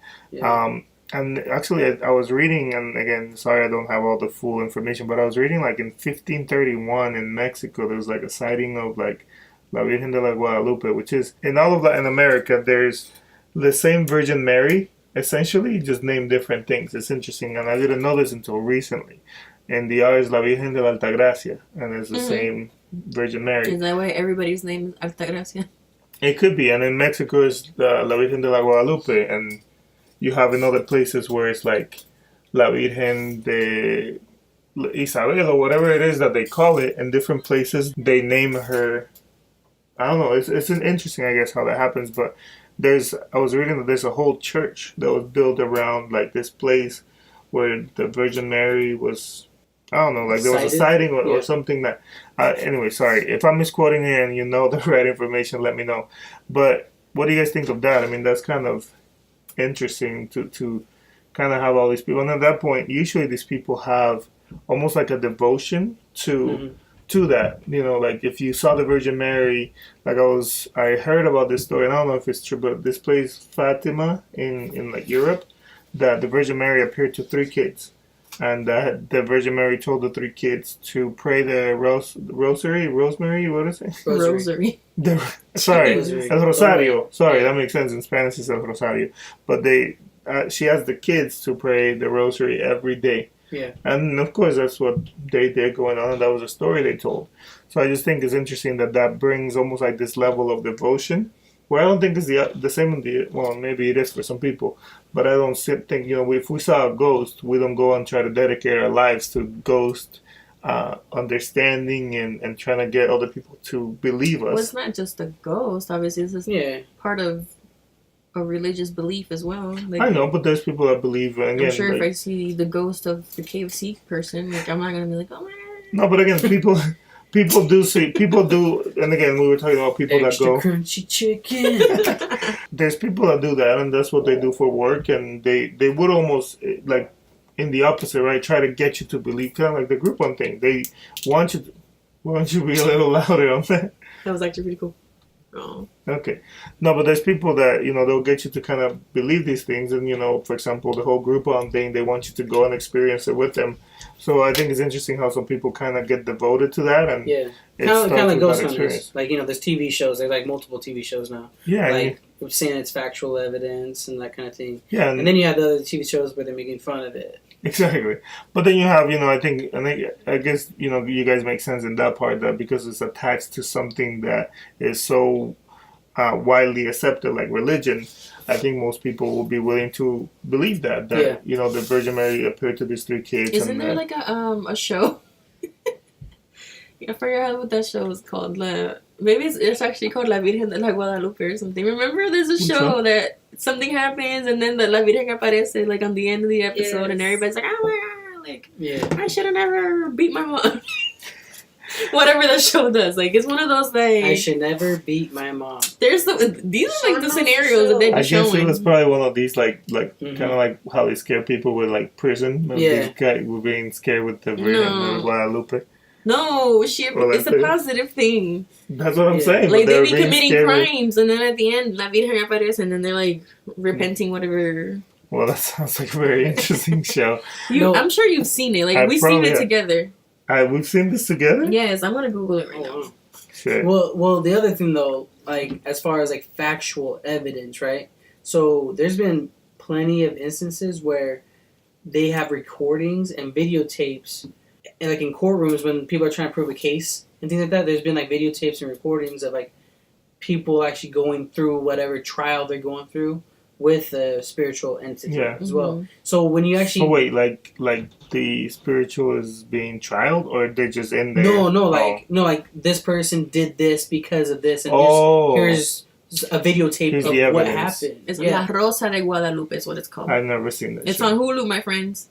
and actually I was reading, and again, sorry I don't have all the full information, but I was reading like in 1531 in Mexico there was like a sighting of like La Virgen de la Guadalupe, which is in all of Latin America there's the same Virgin Mary, essentially just named different things. It's interesting, and I didn't know this until recently. And the R is La Virgen de la Altagracia, and it's the same Virgin Mary. Is that why everybody's name is Altagracia? It could be, and in Mexico it's La Virgen de la Guadalupe, and you have in other places where it's like La Virgen de Isabel or whatever it is that they call it. In different places they name her. I don't know. It's an interesting, I guess, how that happens. But I was reading that there's a whole church that was built around like this place where the Virgin Mary was. I don't know, like there was a sighting or something that... anyway, sorry. If I'm misquoting it and you know the right information, let me know. But what do you guys think of that? I mean, that's kind of interesting to kind of have all these people. And at that point, usually these people have almost like a devotion to that. You know, like if you saw the Virgin Mary, like I heard about this story, and I don't know if it's true, but this place, Fatima, in like Europe, that the Virgin Mary appeared to 3 kids. And the Virgin Mary told the 3 kids to pray the rosemary, what is it? Rosary. Sorry, El Rosario. Sorry, that makes sense. In Spanish it's El Rosario. But she asked the kids to pray the rosary every day. Yeah. And of course that's what they did going on, and that was a story they told. So I just think it's interesting that brings almost like this level of devotion Well, I don't think it's the same in the, well, maybe it is for some people, but I don't think, if we saw a ghost, we don't go and try to dedicate our lives to ghost understanding and trying to get other people to believe us. Well, it's not just a ghost. Obviously, this is part of a religious belief as well. Like, I know, but there's people that believe. Again, I'm sure if I see the ghost of the KFC person, like, I'm not gonna be like, oh my god. No, but again, people do see, people do, and again, we were talking about people Extra that go. crunchy chicken. There's people that do that, and that's what they do for work, and they would almost like in the opposite, right? Try to get you to believe, kind of like the Groupon thing. They want you to be a little louder on that. That was actually pretty cool. Oh. Okay. No, but there's people that, they'll get you to kind of believe these things. And, for example, the whole Groupon thing, they want you to go and experience it with them. So I think it's interesting how some people kind of get devoted to that. And yeah. Kind of like Ghost Hunters. Like, there's TV shows. There's like multiple TV shows now. Yeah. Like, we're saying it's factual evidence and that kind of thing. Yeah. And then you have the other TV shows where they're making fun of it. Exactly. But then you have, I guess, you guys make sense in that part, that because it's attached to something that is so widely accepted, like religion, I think most people will be willing to believe that the Virgin Mary appeared to these 3 kids. Isn't there like a show? I forgot what that show was called. Maybe it's actually called La Virgen de la Guadalupe or something. Remember, there's a show that something happens and then the La Virgen aparece like on the end of the episode, and everybody's like, oh my god, like, I should have never beat my mom. Whatever the show does, like, it's one of those things. I should never beat my mom. These are like the scenarios that they be showing. I guess it was probably one of these kind of like how they scare people with like prison. These guys were being scared with the Virgin de Guadalupe. No, it's a positive thing. That's what I'm saying. Like, they be committing crimes, and then at the end, La Virgen aparece, and then they're like repenting, whatever. Well, that sounds like a very interesting show. I'm sure you've seen it. Like, we've seen it together. We've seen this together? Yes, I'm gonna Google it right now. Shit. Well, the other thing though, like, as far as like factual evidence, right? So there's been plenty of instances where they have recordings and videotapes, and like in courtrooms when people are trying to prove a case and things like that. There's been like videotapes and recordings of like people actually going through whatever trial they're going through with a spiritual entity as well. Mm-hmm. So when you actually... So wait, like the spiritual is being trialed, or they're just in there? No, like this person did this because of this, and here's a videotape of what happened. It's La Rosa de Guadalupe is what it's called. I've never seen that. It's on Hulu, my friends.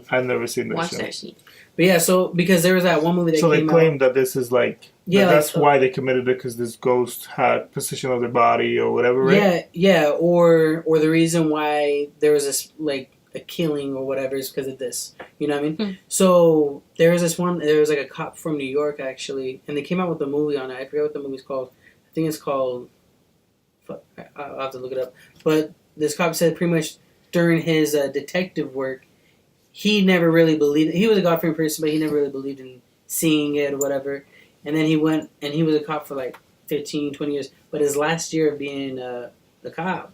I've never seen that. Watch that shit. But yeah, so because there was that one movie that came out. So they claim that this is like... Yeah, that's why they committed it, because this ghost had possession of their body or whatever, right? Yeah, or the reason why there was this, like, a killing or whatever is because of this. You know what I mean? So there was like a cop from New York, actually, and they came out with a movie on it. I forget what the movie's called. I think it's called... I'll have to look it up. But this cop said pretty much during his detective work, he never really believed... He was a God-fearing person, but he never really believed in seeing it or whatever. And then he went, and he was a cop for like 15, 20 years. But his last year of being a cop,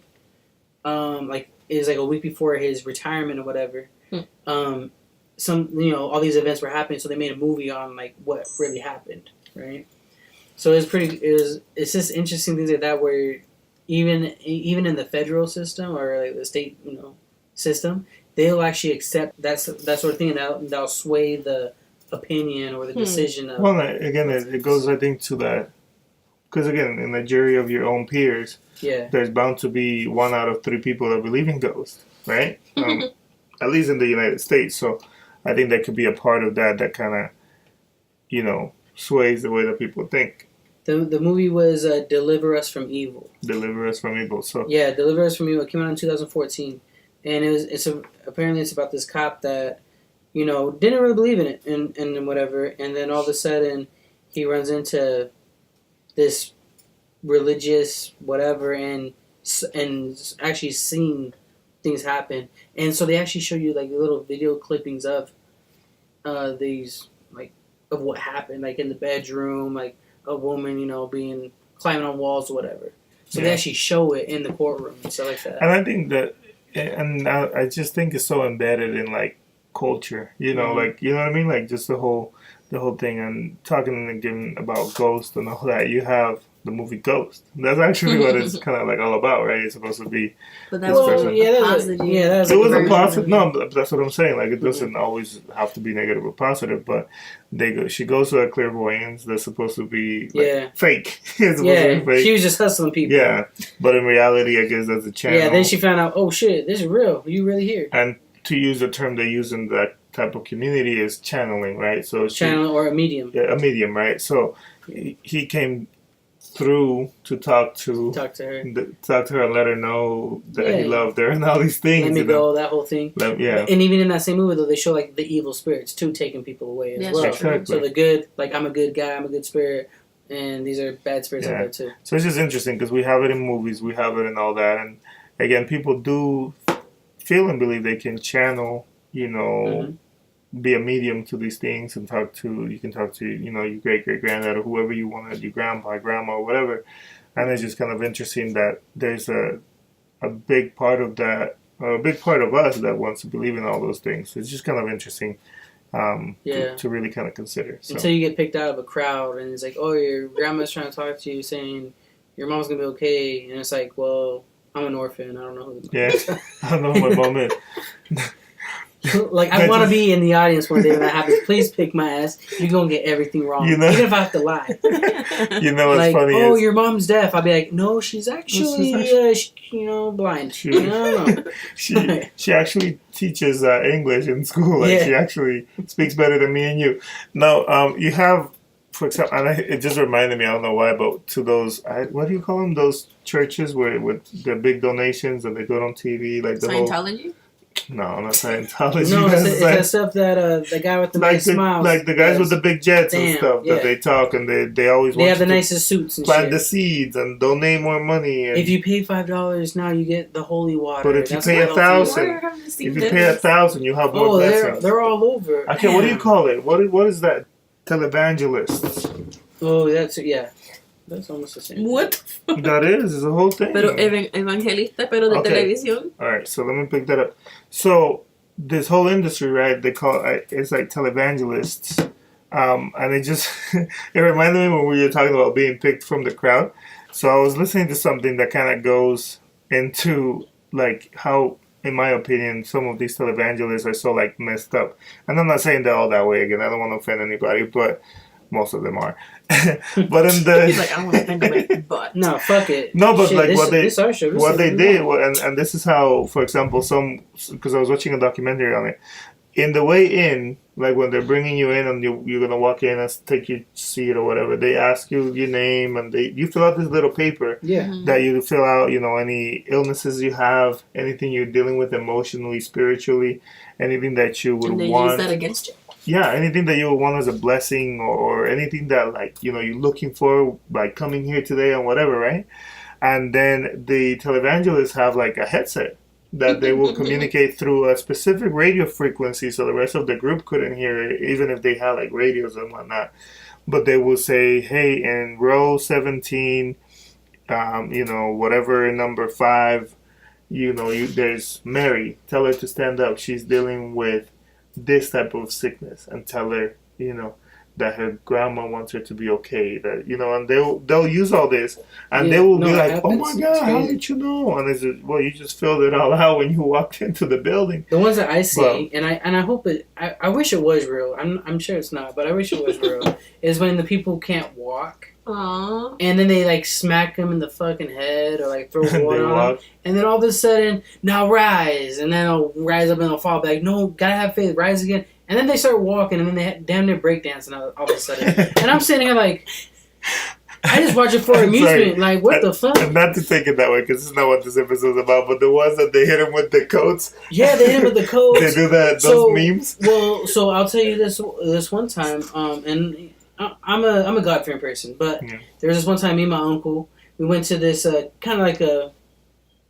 like, it was like a week before his retirement or whatever. All these events were happening, so they made a movie on like what really happened, right? So it's just interesting things like that, where even in the federal system or like the state, system, they'll actually accept that sort of thing, and they'll sway the opinion or the decision of... Well, again, it goes, I think, to that, because again, in the jury of your own peers, there's bound to be 1 out of 3 people that believe in ghosts, right? At least in the United States. So I think that could be a part of that kind of, sways the way that people think. The movie was Deliver Us from Evil. Deliver Us from Evil. So yeah, Deliver Us from Evil. It came out in 2014, and apparently it's about this cop that didn't really believe in it and whatever, and then all of a sudden he runs into this religious whatever and actually seeing things happen, and so they actually show you like little video clippings of these, like, of what happened, like in the bedroom, like a woman being climbing on walls or whatever. So they actually show it in the courtroom and stuff like that. And I think that, and I just think it's so embedded in like culture, like, you know what I mean, like just the whole thing. And talking again about ghosts and all that, you have the movie Ghost. That's actually what it's kind of like all about, right? It's supposed to be. But that's Well, well, yeah, positive. It was a version positive. of it. No, that's what I'm saying. Like it doesn't always have to be negative or positive, but she goes to a clairvoyance that's supposed to be like, fake. It's supposed to be fake. She was just hustling people. Yeah, but in reality, I guess that's a channel. Yeah, then she found out, oh shit, this is real. You really here? And to use the term they use in that type of community is channeling, right? So channel or a medium. Yeah, a medium, right? So he came through to talk to her and let her know that he loved her and all these things. Let me go, that whole thing. Yeah. And even in that same movie, though, they show like the evil spirits too taking people away as well. Exactly. So the good, like I'm a good guy, I'm a good spirit, and these are bad spirits out there too. So it's just interesting because we have it in movies, we have it in all that, and again, people do feel and believe they can channel, be a medium to these things and you can talk to, your great-great-granddad or whoever you want, your grandpa, grandma, or whatever. And it's just kind of interesting that there's a big part of that, or a big part of us that wants to believe in all those things. It's just kind of interesting to really kind of consider. So. Until you get picked out of a crowd and it's like, oh, your grandma's trying to talk to you saying your mom's going to be okay. And it's like, well, I'm an orphan. I don't know who the mom is. I don't know who my mom is. Like, I want to be in the audience one day when that happens. Please pick my ass. You're going to get everything wrong. Even if I have to lie. What's like, funny is... your mom's deaf. I'll be like, no, she's actually, blind. She actually teaches English in school. Like, she actually speaks better than me and you. Now, you have, for example, and it just reminded me, I don't know why, but to those, what do you call them? Those churches with the big donations and they go on TV. Like the Scientology? No, not Scientology. No, it's that stuff that the guy with the nice smiles. Like the guys with the big jets and stuff that they talk and they always want have the nicest suits and plant the seeds and donate more money. And if you pay $5 now, you get the holy water. But if you pay $1,000, you have more blessings. They're all over. Okay, what do you call it? What is that? Televangelists. Oh, that's almost the same. What? That is a whole thing. Pero evangelista, pero de televisión. All right, so let me pick that up. So this whole industry, right? They call it's like televangelists, and it reminded me when we were talking about being picked from the crowd. So I was listening to something that kind of goes into like how, in my opinion, some of these televangelists are so like messed up. And I'm not saying they're all that way. Again, I don't want to offend anybody, but most of them are. But in the he's like, I don't want to offend anybody, but no, fuck it. No, but like what they did, and this is how, for example, because I was watching a documentary on it. In the way in, like when they're bringing you in and you're gonna walk in and take your seat or whatever, they ask you your name and you fill out this little paper that you fill out, any illnesses you have, anything you're dealing with emotionally, spiritually, anything that you would want. Use that against you. Yeah, anything that you would want as a blessing or anything that like you're looking for by coming here today and whatever, right? And then the televangelists have like a headset that they will communicate through a specific radio frequency so the rest of the group couldn't hear it, even if they had like radios and whatnot. But they will say, hey, in row 17, whatever number 5, there's Mary. Tell her to stand up. She's dealing with this type of sickness, and tell her, that her grandma wants her to be okay. That and they'll use all this, and they will be like, "Oh my God, how did you know?" And it's just, well, you just filled it all out when you walked into the building. The ones that I see, and I hope it. I wish it was real. I'm sure it's not, but I wish it was real. Is when the people can't walk. Aww. And then they like smack them in the fucking head or like throw water on them. And then all of a sudden, now rise. And then they'll rise up and they'll fall back. No, gotta have faith, rise again. And then they start walking and then they damn near breakdancing all of a sudden. And I'm sitting here like, I just watch it for amusement. Like, what the fuck? And not to take it that way, because this is not what this episode's about, but the ones that they hit him with the coats. Yeah, they hit him with the coats. They do those memes. Well, so I'll tell you this one time, and I'm a God-fearing person, but there was this one time, me and my uncle, we went to this kind of like a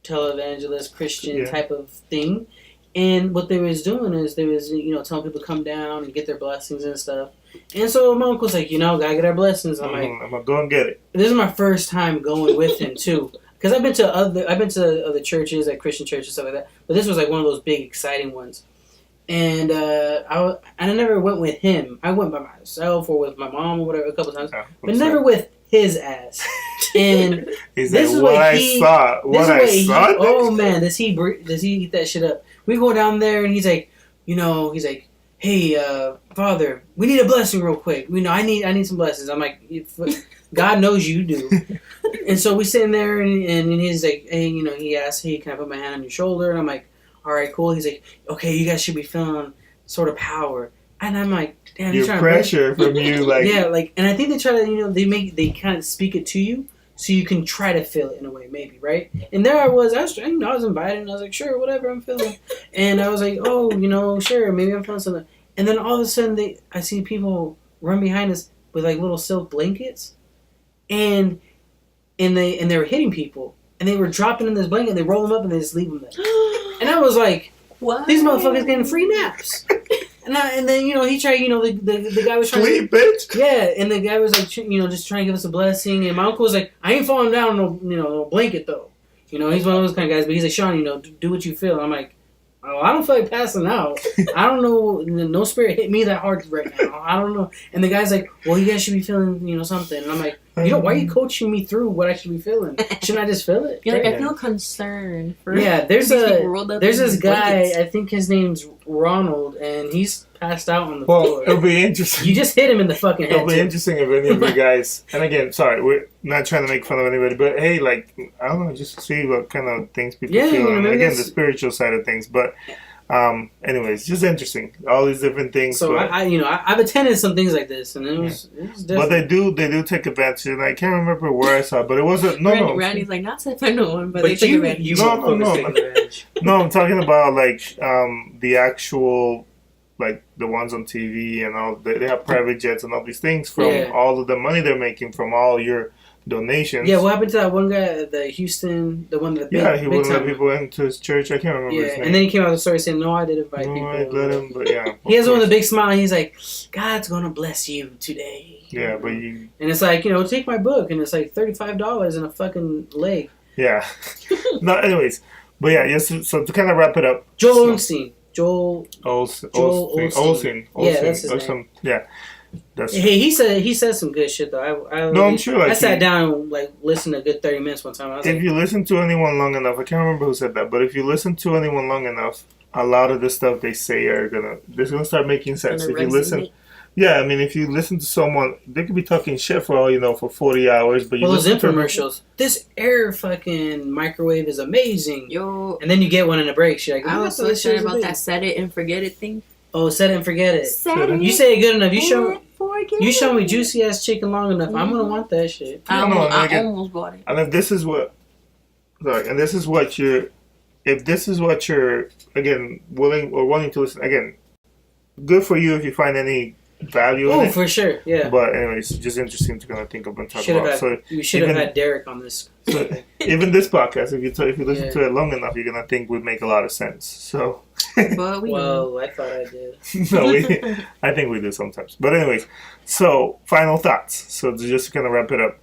televangelist Christian type of thing, and what they was doing is they was telling people to come down and get their blessings and stuff. And so my uncle's like, gotta get our blessings. I'm like, I'm gonna go and get it. This is my first time going with him too, because I've been to other churches, like Christian churches, stuff like that. But this was like one of those big, exciting ones. And I never went with him. I went by myself or with my mom or whatever a couple times, but never with his ass. And He's this like, is what what I he- saw. What I saw? oh man, does he eat that shit up? We go down there and he's like, hey, Father, we need a blessing real quick. I need some blessings. I'm like, God knows you do. And so we sitting there and he's like, hey, he asked, hey, can I put my hand on your shoulder? And I'm like, all right, cool. He's like, okay, you guys should be feeling sort of power. And I'm like, damn, Your pressure from you, like, yeah, like, and I think they try to, they kind of speak it to you so you can try to feel it in a way, maybe, right? And there I was invited, and I was like, sure, whatever, I'm feeling. And I was like, oh, sure, maybe I'm feeling something. And then all of a sudden, I see people run behind us with like little silk blankets, and they were hitting people, and they were dropping in this blanket, and they roll them up, and they just leave them there. And I was like, what? These motherfuckers getting free naps. And then he tried. The guy was trying. Sleep, bitch. Yeah, and the guy was like, just trying to give us a blessing. And my uncle was like, I ain't falling down no blanket though. He's one of those kind of guys. But he's like, Sean, do what you feel. And I'm like, oh, I don't feel like passing out. I don't know. No spirit hit me that hard right now. I don't know. And the guy's like, well, you guys should be feeling, something. And I'm like, why are you coaching me through what I should be feeling? Shouldn't I just feel it? You're like, Yeah. I feel concerned. There's this guy, blankets. I think his name's Ronald, and he's passed out on the Well, floor. it'll be interesting. You just hit him in the fucking head. It'll be too. interesting if any of you guys, and again, sorry, we're not trying to make fun of anybody, but hey, like, I don't know, just see what kind of things people feel. And maybe again, the that's- spiritual side of things. But, anyways, just interesting. All these different things. So but, I've attended some things like this, and it was but different. they do take advantage. And I can't remember where I saw it, but it wasn't, Randy's like, not said no one, but they But take you advantage. No. take advantage. No, I'm talking about, like, the actual, like, the ones on TV and all. They have private jets and all these things from Yeah. all of the money they're making from all your donations. Yeah, what happened to that one guy at the Houston, the one that Yeah, he big wouldn't let time? people into his church. I can't remember his Yeah, name. and then he came out with the story saying, "No, I did invite No, people." I let him, but yeah. He has of one with a course. big smile. And he's like, "God's gonna bless you today." Yeah, but you. And it's like, take my book, and it's like $35 and a fucking leg. Yeah. No, anyways. But yeah, yes, so to kind of wrap it up. Joel so, Osteen. Joel Olsen. Yeah, that's his or name. some, yeah. That's Hey, he said some good shit though. No, I'm sure, like, I sat he- down and like listened to a good 30 minutes one time. I was if like, you listen to anyone long enough, I can't remember who said that, but if you listen to anyone long enough, a lot of the stuff they say it's gonna start making sense. If you listen, yeah, I mean, if you listen to someone, they could be talking shit for all you know for 40 hours, but you well, those listen to them- infomercials. This air fucking microwave is amazing. Yo, And then you get one in the break. You're like, I oh, was so so this shit sure is about that amazing. set it and forget it thing. Oh, set it and forget it. Set it You say it good enough. You and show forget me it. juicy ass chicken long enough. I'm gonna want that shit. I No, almost, I again- almost bought it. And if this is what you're again willing or wanting to listen, again, good for you if you find any value in Oh, it. for sure. Yeah. But anyways, it's just interesting to kind of think of and talk Should have about. had, So you should have even- had Derek on this. So even this podcast, if you listen Yeah. to it long enough, you're gonna think would make a lot of sense. So But we Well, I thought I did. no, I think we do sometimes. But anyways, so final thoughts. So just to kind of wrap it up,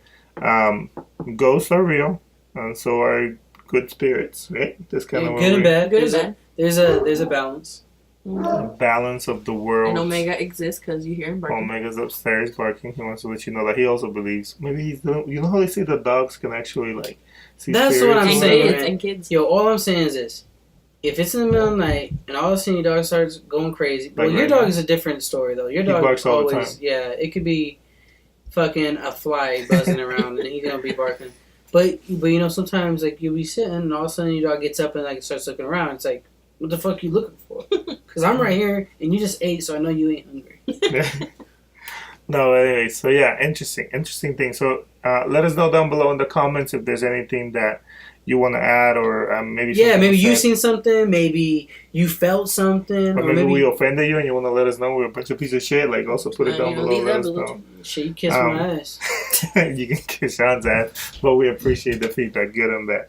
ghosts are real, and so are good spirits. Right? This kind of Good and bad. Good and bad. There's a balance. balance of the world. And Omega exists because you hear him barking. Omega's upstairs barking. He wants to let you know that he also believes. Maybe he's you know how they say the dogs can actually like see That's spirits what I'm And and saying, whatever? kids, man. and kids. Yo, all I'm saying is this. If it's in the middle of the night and all of a sudden your dog starts going crazy, well, Like your right dog now. is a different story though. Your He dog barks all the always, time. yeah, it could be fucking a fly buzzing around and he's gonna be barking. But sometimes like you'll be sitting and all of a sudden your dog gets up and like starts looking around. It's like, what the fuck you looking for? Because I'm right here and you just ate, so I know you ain't hungry. No, anyway, so yeah, interesting thing. So let us know down below in the comments if there's anything that you want to add, or maybe Yeah, something maybe to you say. seen something, maybe you felt something, Or maybe we offended you and you want to let us know we're a bunch of piece of shit. Like, also put it down below. leave Let that us below. know. shit, you kissed Um, my ass. You can kiss Sean's ass, but we appreciate the feedback. Good on that.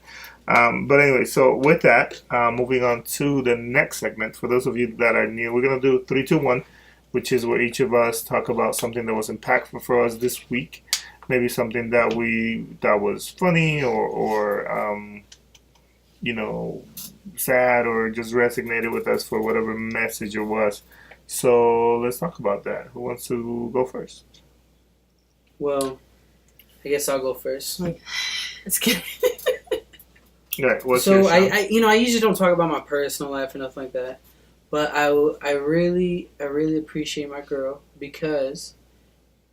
But anyway, so with that, moving on to the next segment. For those of you that are new, we're gonna do 3, 2, 1, which is where each of us talk about something that was impactful for us this week. Maybe something that was funny or sad or just resonated with us for whatever message it was. So let's talk about that. Who wants to go first? Well, I guess I'll go first. It's good. Yeah, what's So your Sean? I usually don't talk about my personal life or nothing like that, but I really appreciate my girl because,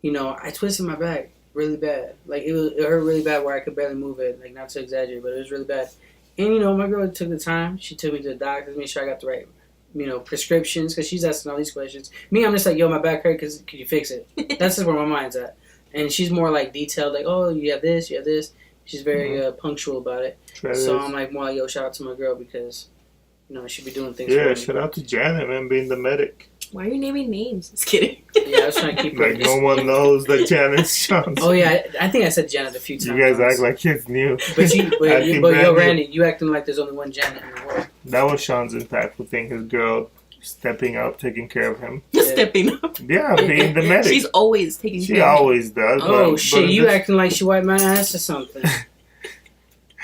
I twisted my back really bad. Like it hurt really bad where I could barely move it. Like not to exaggerate, but it was really bad. And my girl took the time. She took me to the doctor to make sure I got the right, prescriptions because she's asking all these questions. Me, I'm just like, yo, my back hurt. Could you fix it? That's just where my mind's at. And she's more like detailed, like, oh, you have this, you have this. She's very punctual about it. So I'm like, more like, yo, shout out to my girl because, she be doing things. Yeah, for me. shout out to Janet, man, being the medic. Why are you naming names? Just kidding. Yeah, I was trying to keep Like no one knows that Janet's Sean's. Oh yeah, I think I said Janet a few times. You guys act like it's new. But Acting yo, brand new. Randy, you acting like there's only one Janet in the world. That was Sean's impactful thing. His girl stepping up, taking care of him. Just stepping up. Yeah, being the medic. She's always taking She care of me. always does. Oh but shit, you this- acting like she wiped my ass or something.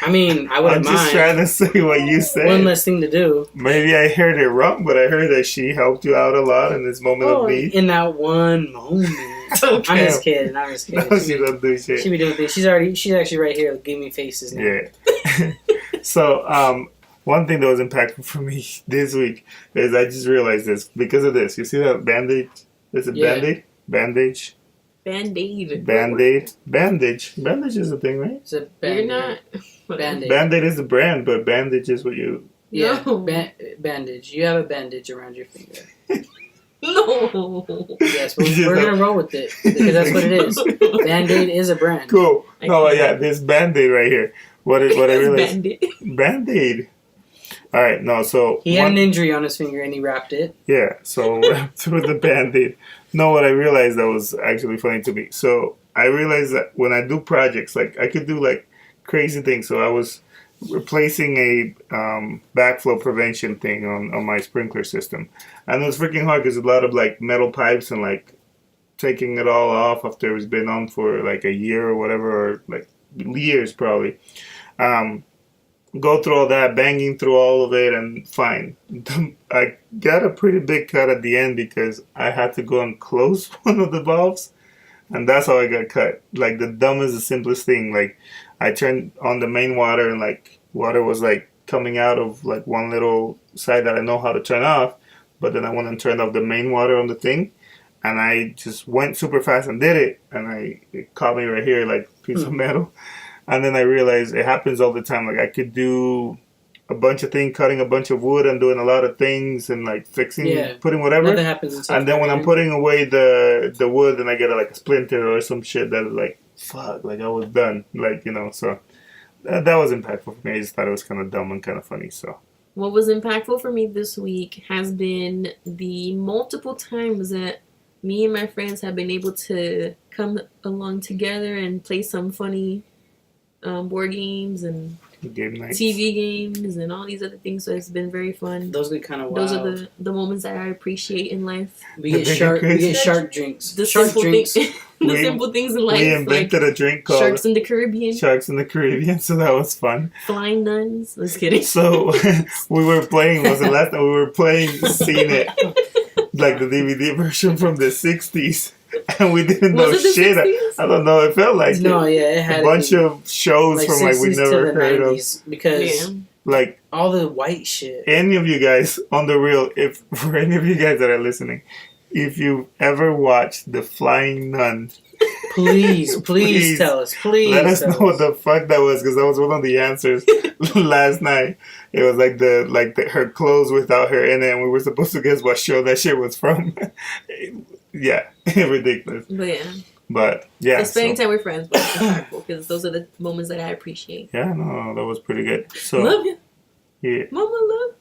I mean, I wouldn't I'm just mind. trying to say what you said. One less thing to do. Maybe I heard it wrong, but I heard that she helped you out a lot in this moment of need. In that one moment. Okay. I'm just kidding. I'm just kidding. No, she don't do shit. She be doing things. She's actually right here giving me faces now. Yeah. So, one thing that was impactful for me this week is I just realized this because of this. You see that bandage? Is it Yeah. bandage? Bandage? Band-Aid. Band-Aid? Bandage. Bandage is a thing, right? It's a You're band-aid. not. Band-aid. Band-Aid is the brand, but bandage is what you... Yeah, No. bandage. You have a bandage around your finger. No. Yes, we're gonna roll with it because that's what it is. Band-Aid is a brand. Cool. I No, can't. yeah, this Band-Aid right here. What I realized... Band-Aid. Band-Aid. All right, no, so... He had an injury on his finger and he wrapped it. Yeah, so through the Band-Aid. No, what I realized that was actually funny to me. So I realized that when I do projects, like I could do like crazy things. So I was replacing a backflow prevention thing on my sprinkler system. And it was freaking hard because a lot of like metal pipes and like taking it all off after it's been on for like a year or whatever, or like years probably. Go through all that, banging through all of it, and fine. I got a pretty big cut at the end because I had to go and close one of the valves, and that's how I got cut. Like the dumbest, the simplest thing. Like I turned on the main water, and like water was like coming out of like one little side that I know how to turn off, but then I went and turned off the main water on the thing, and I just went super fast and did it, and it caught me right here like a piece of metal. And then I realized it happens all the time. Like I could do a bunch of things, cutting a bunch of wood and doing a lot of things and like fixing, putting whatever. Nothing happens until And then when I'm putting away the wood and I get like a splinter or some shit that is like, fuck, like I was done. Like, so that was impactful for me. I just thought it was kind of dumb and kind of funny. So What was impactful for me this week has been the multiple times that me and my friends have been able to come along together and play some funny board games and game nights. TV games and all these other things. So it's been very fun. Those get kind of wild. Those are the moments that I appreciate in life. We get shark drinks. The Shark simple drinks. things. The simple things in life. We invented a drink called Sharks in the Caribbean. Sharks in the Caribbean, so that was fun. Flying nuns. Just kidding. So we were playing, was the last time we were playing Seen It, like the DVD version from the 60s. And we didn't know Was it the shit. 60s? I don't know, it felt like No, it. yeah, it had A bunch of shows from like we 60s to never the heard 90s because Yeah. like all the white shit. any of you guys on the real, if for any of you guys that are listening, if you've ever watched The Flying Nun, Please tell us. Please let us tell know what the fuck that was, because that was one of the answers last night. It was like her clothes without her in it, and we were supposed to guess what show that shit was from. Yeah, ridiculous. But yeah. So spending time with friends was impactful because those are the moments that I appreciate. Yeah, no, that was pretty good. So Love you. Yeah. Mama love.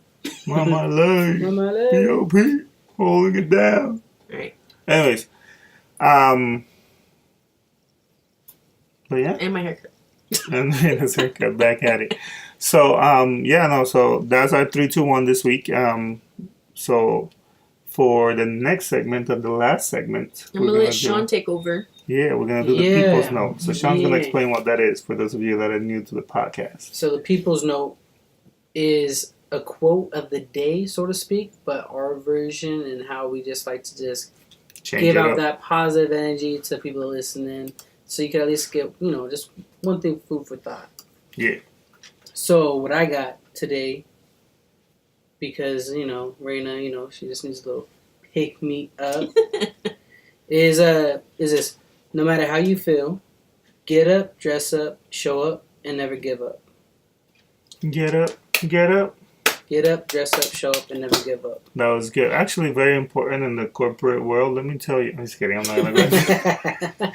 Mama love you. Mama love you. P.O.P. Holding it down. Alright. Anyways. But yeah. And my haircut. And his haircut, back at it. So, so that's our 3, 2, 1 this week. So for the next segment and the last segment, I'm going to let Sean take over. Yeah, we're going to do the People's Note. So Sean's going to explain what that is for those of you that are new to the podcast. So the People's Note is a quote of the day, so to speak, but our version and how we just like to just Change give it out up. that positive energy to people listening, So you could at least get, just one thing, food for thought. Yeah. So what I got today, because, Raina, she just needs a little pick me up, is this: no matter how you feel, get up, dress up, show up, and never give up. Get up, get up. Get up, dress up, show up, and never give up. That was good. Actually, very important in the corporate world. Let me tell you. I'm just kidding. I'm not gonna go.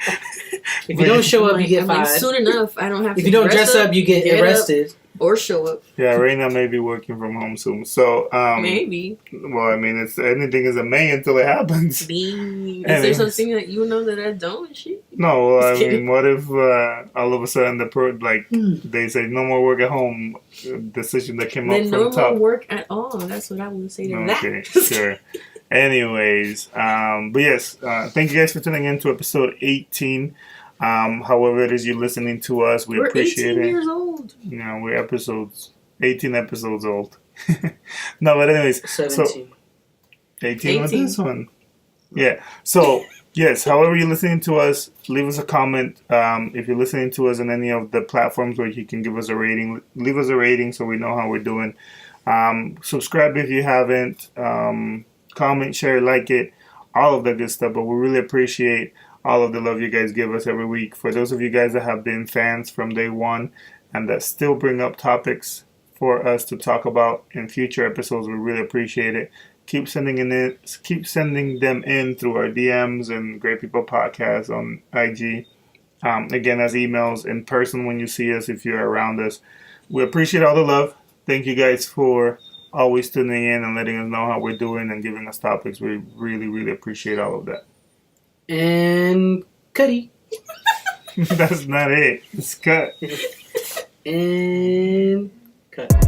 If you don't show up, you get fired. Soon enough, I don't have to. If you don't dress up, you get arrested. Or show up. Yeah, Raina may be working from home soon. So maybe. Well, I mean, it's anything is a may until it happens. Is there something that you know that I don't? No, well, I mean, what if all of a sudden they say no more work at home? Decision that came up from no top. more work at all. That's what I would say to that. Okay, sure. Anyways, but yes, thank you guys for tuning in to episode 18. However it is you're listening to us, we're appreciate 18 it. years old. We're 18 episodes old. No, but anyways, 17. So 18 with this one. Yeah. So yes, however you're listening to us, leave us a comment. If you're listening to us on any of the platforms where you can give us a rating, leave us a rating so we know how we're doing. Subscribe if you haven't. Comment, share, like it, all of that good stuff. But we really appreciate all of the love you guys give us every week. For those of you guys that have been fans from day one and that still bring up topics for us to talk about in future episodes, we really appreciate it. Keep sending them in through our DMs and Great People Podcast on IG. Again, as emails, in person when you see us, if you're around us. We appreciate all the love. Thank you guys for always tuning in and letting us know how we're doing and giving us topics. We really, really appreciate all of that. And cutty. That's not it. It's cut. And cut.